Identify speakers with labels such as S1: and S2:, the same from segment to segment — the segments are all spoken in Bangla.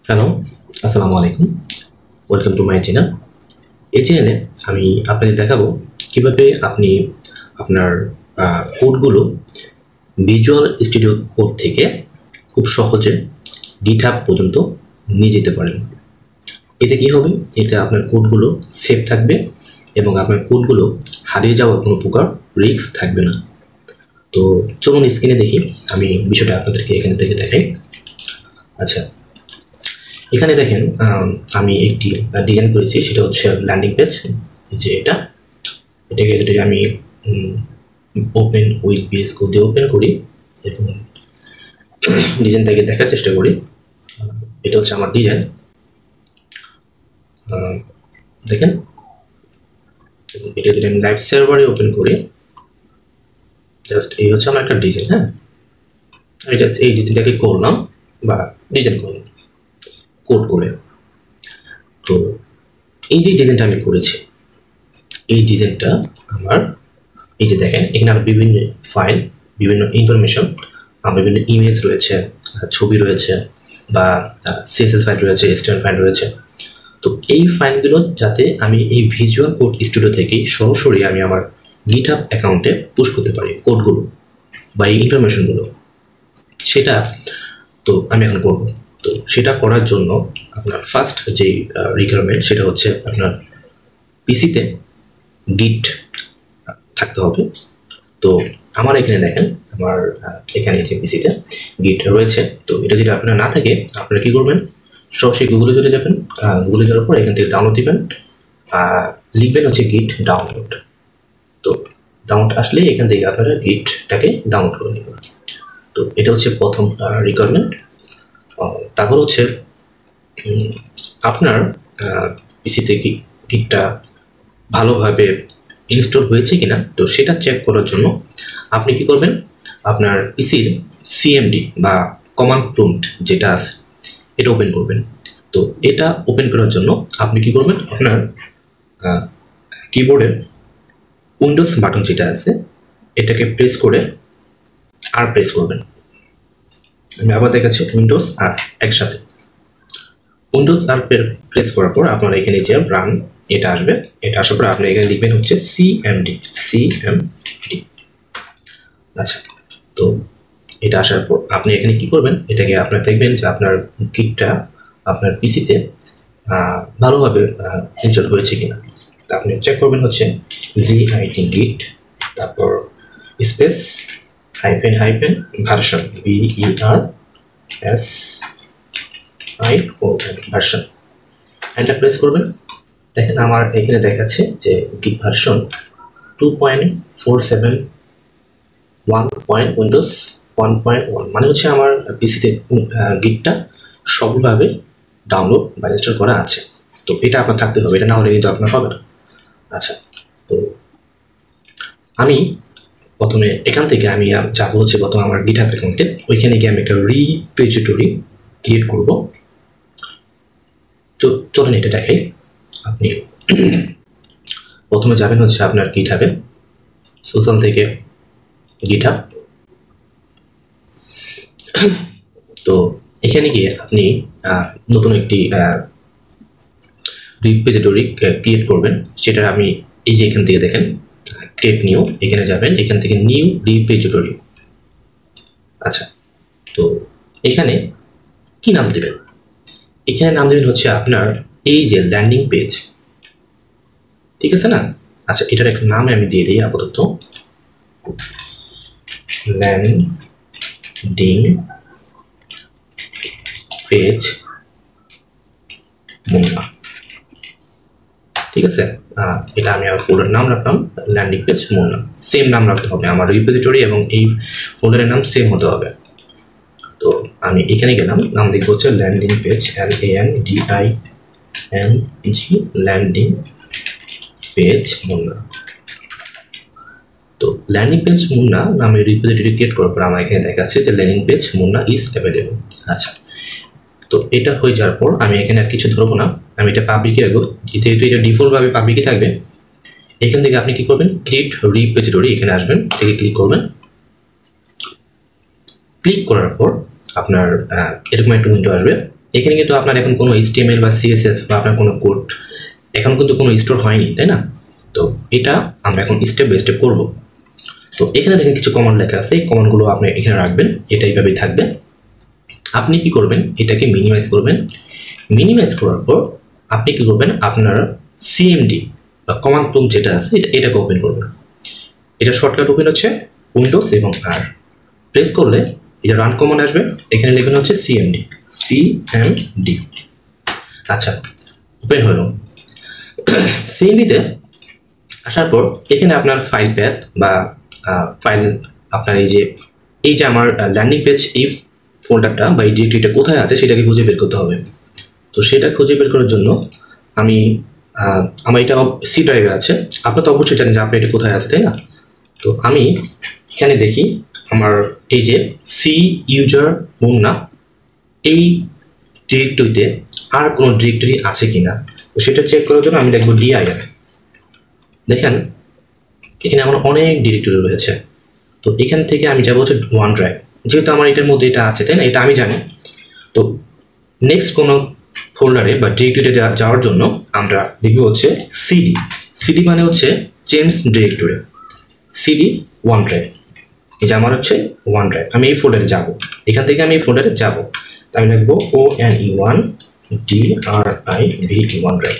S1: হ্যালো, আসসালামু আলাইকুম। Welcome to my channel. এই চ্যানেলে আমি আপনাদের দেখাবো কিভাবে আপনি আপনার কোডগুলো ভিজুয়াল স্টুডিও কোড থেকে খুব সহজে GitHub পর্যন্ত নিয়ে যেতে পারেন। এতে কি হবে? এতে আপনার কোডগুলো সেভ থাকবে এবং আপনার কোডগুলো হারিয়ে যাওয়ার কোনো প্রকার রিস্ক থাকবে না। তো চলুন স্ক্রিনে দেখি, আমি বিষয়টা আপনাদেরকে এখানে থেকে দেখাই। আচ্ছা, এখানে দেখেন আমি একটি ডিজাইন করেছি, সেটা হচ্ছে ল্যান্ডিং পেজ। যে এটাকে যদি আমি ওপেন উইথ VS কোড দিয়ে ওপেন করি এবং ডিজাইনটাকে দেখার চেষ্টা করি, এটা হচ্ছে আমার ডিজাইন। দেখেন, এটা যদি আমি লাইভ সার্ভারে ওপেন করি, জাস্ট এই হচ্ছে আমার একটা ডিজাইন। হ্যাঁ, এটা এই ডিজাইনটাকে করলাম বা ডিজাইন করলাম কোড করে। তো এই যে ডিজাইনটা আমি করেছি, এই ডিজাইনটা আমার এই যে দেখেন এখানে আমার বিভিন্ন ফাইল, বিভিন্ন ইনফরমেশন, বিভিন্ন ইমেজ রয়েছে, ছবি রয়েছে বা CSS ফাইল রয়েছে, HTML ফাইল রয়েছে। তো এই ফাইলগুলো যাতে আমি এই ভিজুয়াল কোড স্টুডিও থেকেই সরাসরি আমি আমার GitHub অ্যাকাউন্টে পুশ করতে পারি কোডগুলো বা এই ইনফরমেশনগুলো, সেটা তো আমি এখন করব। তো সেটা করার জন্য আপনার ফার্স্ট যেই রিকোয়ারমেন্ট সেটা হচ্ছে আপনার পিসিতে গিট থাকতে হবে। তো আমার এখানে দেখেন, আমার এখানে যে পিসিতে গিট রয়েছে। তো এটা যদি আপনার না থাকে, আপনারা কি করবেন, সরাসরি গুগলে চলে যাবেন। গুগলে যাওয়ার পর এখান থেকে ডাউনলোড দিবেন, লিখবেন হচ্ছে গিট ডাউনলোড। তো ডাউনলোড আসলে এখান থেকে আপনারা গিটটাকে ডাউনলোড করে নেবেন। তো এটা হচ্ছে প্রথম রিকোয়ারমেন্ট। তারপর হচ্ছে আপনার পিসিতে গিটটা ভালোভাবে ইনস্টল হয়েছে কিনা, তো সেটা চেক করার জন্য আপনি কি করবেন, আপনার পিসির CMD বা কমান্ড প্রম্পট যেটা আছে এটা ওপেন করবেন। তো এটা ওপেন করার জন্য আপনি কি করবেন, আপনার কিবোর্ডের উইন্ডোজ বাটন যেটা আছে এটাকে প্রেস করে আর প্রেস করবেন। আমি আবার দেখাচ্ছি, উইন্ডোজ আর একসাথে। উইন্ডোজ আর প্রেস করার পর আপনার এখানে যে রান এটা আসবে। এটা আসার পর আপনি এখানে লিখবেন হচ্ছে CMD। আচ্ছা, তো এটা আসার পর আপনি এখানে কি করবেন, এটাকে আপনার দেখবেন যে আপনার গিটটা আপনার পিসিতে ভালোভাবে ইনস্টল হয়েছে কিনা। আপনি চেক করবেন হচ্ছে git git, তারপর space hyphen hyphen version VERSION version, enter press করবেন। দেখেন আমার এখানে দেখাচ্ছে যে গিট ভার্সন 2.47 উইন্ডোজ 1.1, মানে হচ্ছে আমার পিসিতে গিটটা সবভাবে ডাউনলোড বা ইনস্টল করা আছে। তো এটা আপনার থাকতে হবে, এটা না হলে কিন্তু আপনার হবে না। আচ্ছা, তো আমি প্রথমে এখান থেকে আমি যাবো হচ্ছে প্রথমে আমার GitHub অ্যাকাউন্টে। ওইখানে গিয়ে আমি একটা রিপোজিটরি ক্রিয়েট করব। তো চলুন এটা দেখাই। আপনি প্রথমে যাবেন হচ্ছে আপনার GitHub-এ, সোশ্যাল থেকে GitHub। তো এখানে গিয়ে আপনি নতুন একটি রিপোজিটরি ক্রিয়েট করবেন। সেটা আমি এই যে এখান থেকে দেখেন ক্রিয়েট নিউ, এখানে যাবেন, এখান থেকে নিউ রিপোজিটরি। আচ্ছা, তো এখানে কি নাম দেবেন, এখানে নাম দেবেন হচ্ছে আপনার এই যে ল্যান্ডিং পেজ, ঠিক আছে না? আচ্ছা, এটার একটা নাম আমি দিয়ে দিই আপাতত, ল্যান্ডিং পেজ মুন্না, ঠিক আছে? এটা আমি আমার ফোল্ডার নাম রাখলাম ল্যান্ডিং পেজ মুন্না। সেম নাম রাখতে হবে, আমার রিপোজিটরি এবং এই ফোল্ডারের নাম সেম হতে হবে। তো আমি এখানে গেলাম, নাম লিখব হচ্ছে landing page, LANDING, landing page Munna. তো ল্যান্ডিং পেজ মুন্না নামে রিপোজিটরি ক্রিয়েট করার পর আমার এখানে দেখাচ্ছে যে landing page Munna is available. আচ্ছা, তো এটা হয়ে যাওয়ার পর আমি এখানে আর কিছু ধরবো না, আমি এটা পাবলিকে রাখবো, যেহেতু এটা ডিফল্টভাবে পাবলিকই থাকবে। এখান থেকে আপনি কি করবেন, ক্রিয়েট রিপোজিটরি, এখানে আসবেন, থেকে ক্লিক করবেন। ক্লিক করার পর আপনার এরকম একটা উইন্ডো আসবে। এখানে কিন্তু আপনার এখন কোনো HTML বা CSS বা আপনার কোনো কোড এখন কিন্তু কোনো স্টোর হয়নি, তাই না? তো এটা আমরা এখন স্টেপ বাই স্টেপ করব। তো এখানে দেখেন কিছু কমান্ড লেখা আছে, এই কমান্ডগুলো আপনি এখানে রাখবেন, এটা এইভাবেই থাকবে। আপনি কি করবেন, এটাকে মিনিমাইজ করবেন। মিনিমাইজ করার পর আপনি কি করবেন, আপনার CMD বা কমান্ড প্রম্পট যেটা আছে এটাকে ওপেন করবেন। এটা শর্টকাট ওপেন হচ্ছে উইন্ডোজ এবং আর প্রেস করলে এটা রান কমান্ড আসবে, এখানে লিখবেন হচ্ছে CMD। আচ্ছা, ওপেন হলো। CMD-তে আসার পর এখানে আপনার ফাইল প্যাথ বা ফাইল আপনার এই যে আমার ল্যান্ডিং পেজ এই ফোল্ডারটা বা এই ডিরেক্টরিটা কোথায় আছে সেটাকে খুঁজে বের করতে হবে। তো সেটা খুঁজে বের করার জন্য আমি আমার এটা সি ড্রাইভে আছে, আপনার তো অবশ্যই জানেন যে আপনার এটা কোথায় আছে, তাই না? তো আমি এখানে দেখি আমার এই যে সি ইউজার মুন্না এই ডিরেক্টরিতে আর কোনো ডিরেক্টরি আছে কিনা, তো সেটা চেক করার জন্য আমি লিখব dir। দেখেন এখানে আমার অনেক ডিরেক্টরি রয়েছে। তো এখান থেকে আমি যাবো হচ্ছে ওয়ান ড্রাইভ, যেহেতু আমার এটার মধ্যে এটা আছে, তাই না? এটা আমি জানি। তো নেক্সট কোনো ফোল্ডারে বা ডিরেক্টরিতে যাওয়ার জন্য আমরা লিখব হচ্ছে সিডি মানে হচ্ছে change directory, CD one drive. এই যে আমার হচ্ছে ওয়ান ড্রাইভ, আমি এই ফোল্ডারে যাব, এখান থেকে আমি এই ফোল্ডারে যাব। তাই আমি লিখবো ONE1DRIV ওয়ান ড্রাইভ।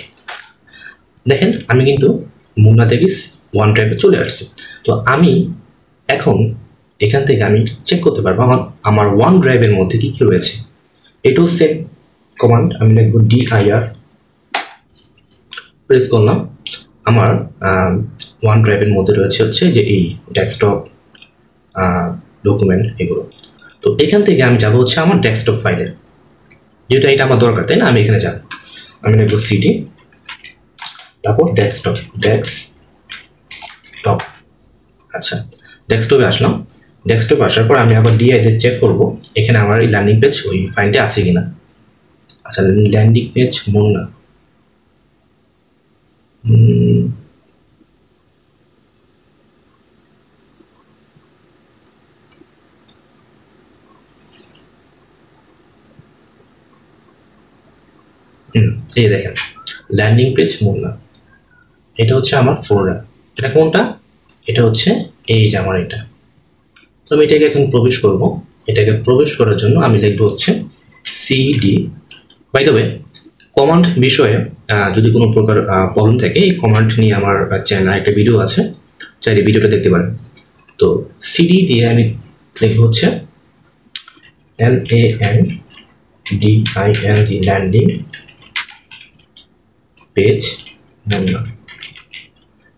S1: দেখেন আমি কিন্তু মুন্না থেকে ওয়ান ড্রাইভে চলে আসছি। তো আমি এখন এখান থেকে আমি চেক করতে পারবো আমার ওয়ান ড্রাইভের মধ্যে কি কি রয়েছে। এটাও সেম কমান্ড, আমি লিখবো dir, প্রেস করলাম। আমার ওয়ান ড্রাইভের মধ্যে রয়েছে হচ্ছে যে এই ডেস্কটপ ডকুমেন্ট এগুলো। তো এখান থেকে আমি যাব হচ্ছে আমার ডেস্কটপ ফাইলে, যেহেতু এটা আমার দরকার, তাই না? আমি এখানে যাব, আমি লিখবো সিডি, তারপর ডেস্কটপ। আচ্ছা, ডেস্কটপে আসলাম। ডেস্কটপে আসার পর আমি আবার ডিআইতে চেক করব এখানে আমার এই ল্যান্ডিং পেজ ওই ফাইলটা আছে কিনা। আচ্ছা, ল্যান্ডিং পেজ মুন্না, এই দেখেন ল্যান্ডিং পেজ মুন্না, এটা হচ্ছে আমার ফোল্ডার। এটা কোনটা? এটা হচ্ছে এই যে আমার এটা। তো আমি এটাকে এখন প্রবেশ করব। এটাকে প্রবেশ করার জন্য আমি লিখবো হচ্ছে CD. By the way, command বিষয়ে যদি কোনো প্রকার প্রবলেম থাকে, এই কমান্ড নিয়ে আমার চ্যানেলে একটা ভিডিও আছে, চাইলে ভিডিওটা দেখতে পারেন। তো সিডি দিয়ে আমি লিখবো হচ্ছে LANDING ল্যান্ডিং পেজ মুন্না।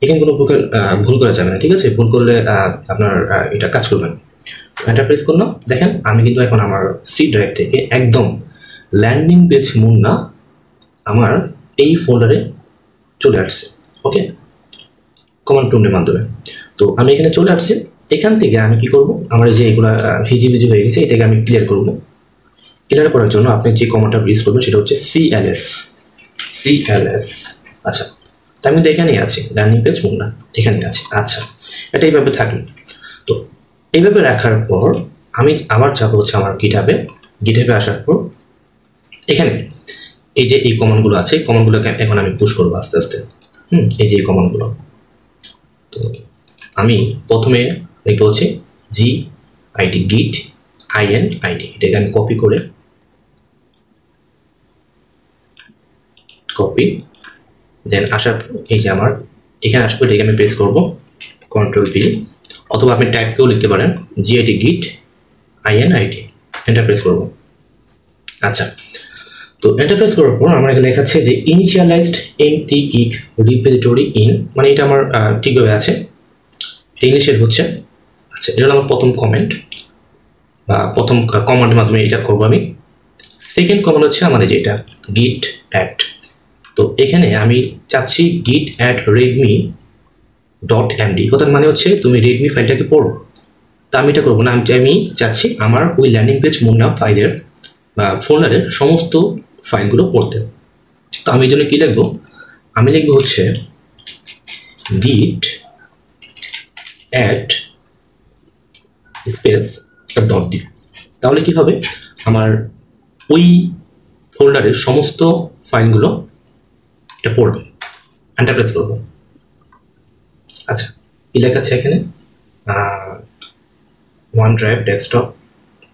S1: এখানে কোনো প্রকার ভুল করা যাবে না, ঠিক আছে? ভুল করলে আপনার এটা কাজ করবে না। এন্টার প্রেস করলাম। দেখেন আমি কিন্তু এখন আমার সি ড্রাইভ থেকে একদম ল্যান্ডিং পেজ মুন্না আমার এই ফোল্ডারে চলে আসছে। ওকে, কমান্ড প্রম্পটের মাধ্যমে। তো আমি এখানে চলে আসছি। এখান থেকে আমি কি করব, আমার যে এগুলো হিজিবিজি হয়ে গেছে এটাকে আমি ক্লিয়ার করব। ক্লিয়ার করার জন্য আপনি যে কমান্ডটা ইউজ করবেন সেটা হচ্ছে CLS। আচ্ছা, তাই আমি তো এখানেই আছি, ল্যান্ডিং পেজ মুন্না এখানে আছে। আচ্ছা, এটা এইভাবে থাকলো। তো এইভাবে রাখার পর আমি আবার যাবো হচ্ছে আমার গিটহাবে আসার পর এখানে এই যে এই কমান্ডগুলো আছে, এই কমান্ডগুলোকে এখন আমি পুশ করবো আস্তে আস্তে। এই যে এই কমান্ডগুলো। তো আমি প্রথমে লিখবো হচ্ছে git INID, এটাকে আমি কপি করে দেন আসার এই যে আমার এখানে আসবো, এটাকে আমি প্রেস করবো Ctrl+V, অথবা আপনি টাইপ করেও লিখতে পারেন git INID, এন্টার প্রেস করবো। আচ্ছা, তো এন্টার প্রেস করার পর আমার এখানে লেখা আছে যে ইনিশিয়ালাইজড এমটি গিগ রিপোজিটরি ইন, মানে এটা আমার ঠিকভাবে আছে, ইনিশিয়াল হচ্ছে। আচ্ছা, এটা হলো আমার প্রথম কমেন্ট বা প্রথম কমান্ডের মাধ্যমে এটা করবো আমি। সেকেন্ড কমান্ড হচ্ছে আমার এই যে এটা git add। তো এখানে আমি চাচ্ছি git add redmi.md, কথার মানে হচ্ছে তুমি রেডমি ফাইলটাকে পড়ো। তা আমি এটা করবো না, আমি চাচ্ছি আমার ওই ল্যান্ডিং পেজ মুন্না ফাইলের বা ফোল্ডারের সমস্ত ফাইলগুলো পড়তে। তো আমি এই জন্য কী লিখবো, আমি লিখবো হচ্ছে git add স্পেস .d। তাহলে কি হবে, আমার ওই ফোল্ডারের সমস্ত ফাইলগুলো এটা পড়বে। এন্টার প্রেস করব। আচ্ছা, কি লেখা আছে এখানে? OneDrive desktop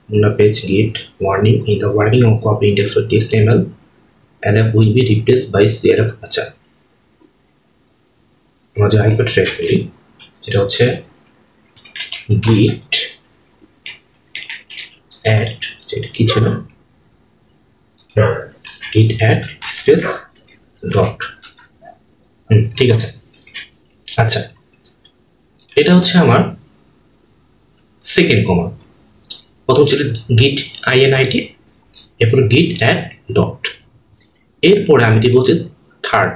S1: Munna page git warning in the working of copy index.html LF will be replaced by CRF। আচ্ছা, আমরা যে আইকন ট্রেস করি যেটা হচ্ছে git add, যেটা কি ছিল, git add স্পেস ডট। ঠিক আছে। আচ্ছা, এটা হচ্ছে আমার সেকেন্ড কমান্ড। প্রথম ছিল git init, এরপর git add ডট। এরপরে আমি দিব হচ্ছে থার্ড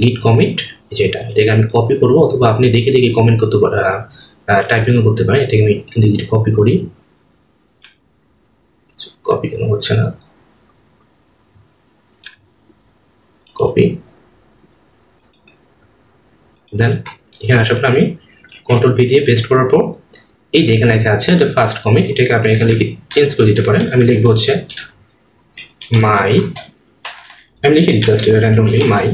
S1: git commit, যেটা এটাকে আমি কপি করব, অথবা আপনি দেখে দেখে কমেন্ট করতে পারেন, টাইপিংও করতে পারেন। এটাকে আমি কপি করি, কপি কেন হচ্ছে না, কপি। দেন এখানে আসার পর আমি কন্ট্রোল ভি দিয়ে পেস্ট করার পর এই যে এখানে লেখা আছে যে ফার্স্ট কমিট, এটাকে আপনি এখানে লিখে চেঞ্জ করে দিতে পারেন। আমি লিখবো হচ্ছে মাই, আমি লিখে দিচ্ছি জাস্ট র্যান্ডমলি মাই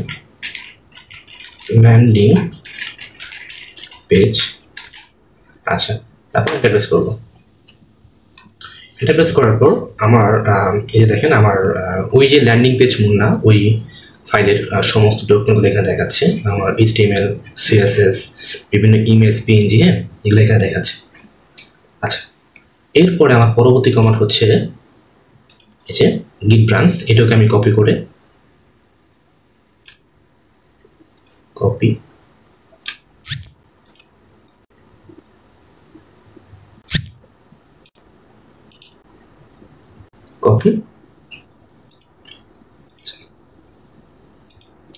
S1: ল্যান্ডিং পেজ। আচ্ছা, তারপর এন্টার প্রেস করবো। এন্টার প্রেস করার পর আমার এই যে দেখেন আমার ওই যে ল্যান্ডিং পেজ মুন্না ওই ফাইলের সমস্ত ডকুমেন্টগুলো এখানে দেখাচ্ছে। আমার HTML, CSS, বিভিন্ন ইমেজ, PNG, হ্যাঁ, এগুলো এখানে দেখাচ্ছে। আচ্ছা, এরপরে আমার পরবর্তী কমান্ড হচ্ছে এই যে git branch, এটাকে আমি কপি করে কপি কপি।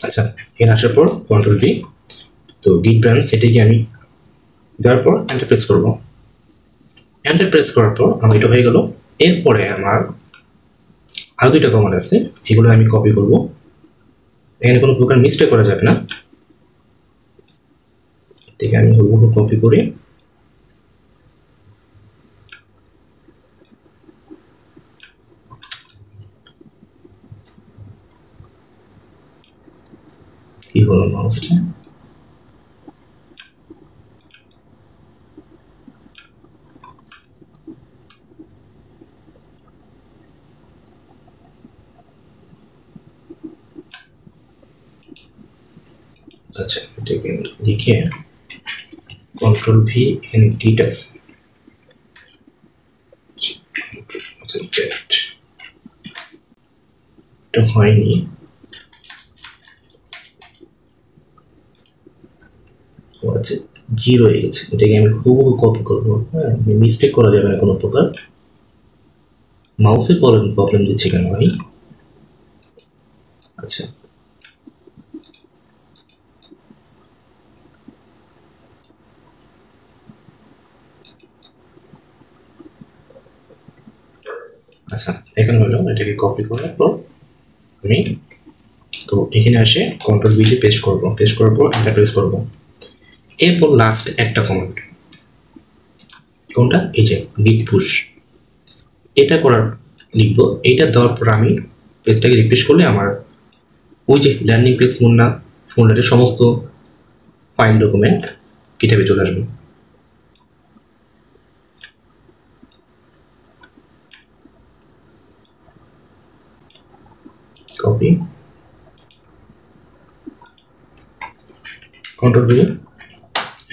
S1: আচ্ছা, এখানে আসার পর কন্ট্রোল ভি, তো git branch এটাকে আমি দেওয়ার পর এন্টার প্রেস করব। এন্টার প্রেস করার পর আমার এটা হয়ে গেল। এরপরে আমার আরো দুইটা কমান্ড আছে, এগুলো আমি কপি করব। এখানে কোনো প্রকার মিস্টেক করা যাবে না, ঠিক আমি হুবহু কপি করি। কি হলো মাউসটা? আচ্ছা, এটাকে লিখে কন্ট্রোল ভি, এখানে গিট আছে, এটা হয়নি। আচ্ছা, জিরো হয়ে গেছে, এটাকে আমি হুবহু কপি করবো। হ্যাঁ, মিস্টেক করা যাবে না কোনো প্রকার। মাউসের প্রবলেম দিচ্ছে কেন ভাই? আচ্ছা, আচ্ছা, এখানে হলো, এটাকে কপি করার পর আমি তো এখানে আসে কন্ট্রোল ভি দিয়ে পেস্ট করবো। পেস্ট করার পর এন্টার প্রেস করবো। এরপর লাস্ট একটা কমান্ড, কোনটা? এই যে git push, এটা করার লিখবো। এইটা দেওয়ার পর আমি পেজটাকে রিফ্রেশ করলে আমার ওই যে ল্যান্ডিং পেজ মুন্না ফোল্ডারের সমস্ত ফাইল ডকুমেন্ট কিতাবে চলে আসবে। Copy, control V,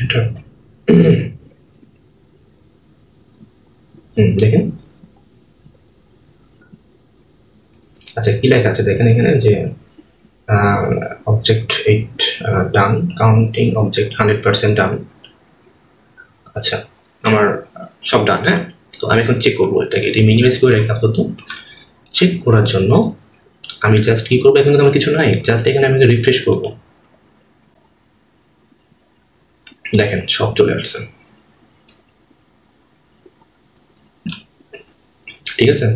S1: enter. দেখেন, আচ্ছা কি লেখা আছে দেখেন এখানে যে অবজেক্ট 8 ডান, কাউন্টিং অবজেক্ট 100% ডান। আচ্ছা, আমার সব ডান। হ্যাঁ, তো আমি এখন চেক করবো এটাকে, এটি মিনিমাইজ করে রেখে আপাতত। চেক করার জন্য আমি জাস্ট কি করবো, এখানে আমার কিছু নাই, জাস্ট এখানে আমি রিফ্রেশ করবো। দেখেন সব চলে আসছে, ঠিক আছে।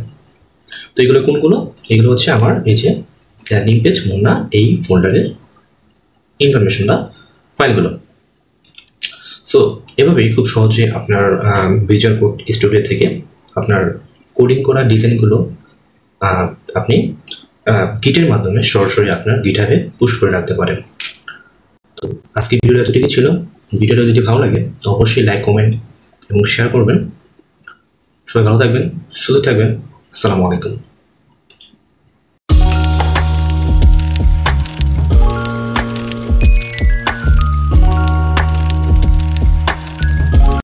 S1: তো এগুলো কোনগুলো? এগুলো হচ্ছে আমার এই যে ল্যান্ডিং পেজ মুন্না এই ফোল্ডারের ইনফরমেশন বা ফাইলগুলো। সো এভাবেই খুব সহজে আপনার ভিজুয়াল কোড স্টুডিও থেকে আপনার কোডিং করা ডিজাইনগুলো আপনি গিটের মাধ্যমে সরাসরি আপনার গিটহাবে পুশ করে রাখতে পারেন। তো আজকে ভিডিওটা এতটুকুই ছিল। ভিডিওটা যদি ভালো লাগে তো অবশ্যই লাইক, কমেন্ট এবং শেয়ার করবেন। সবাই ভালো থাকবেন, সুস্থ থাকবেন। আসসালামু আলাইকুম।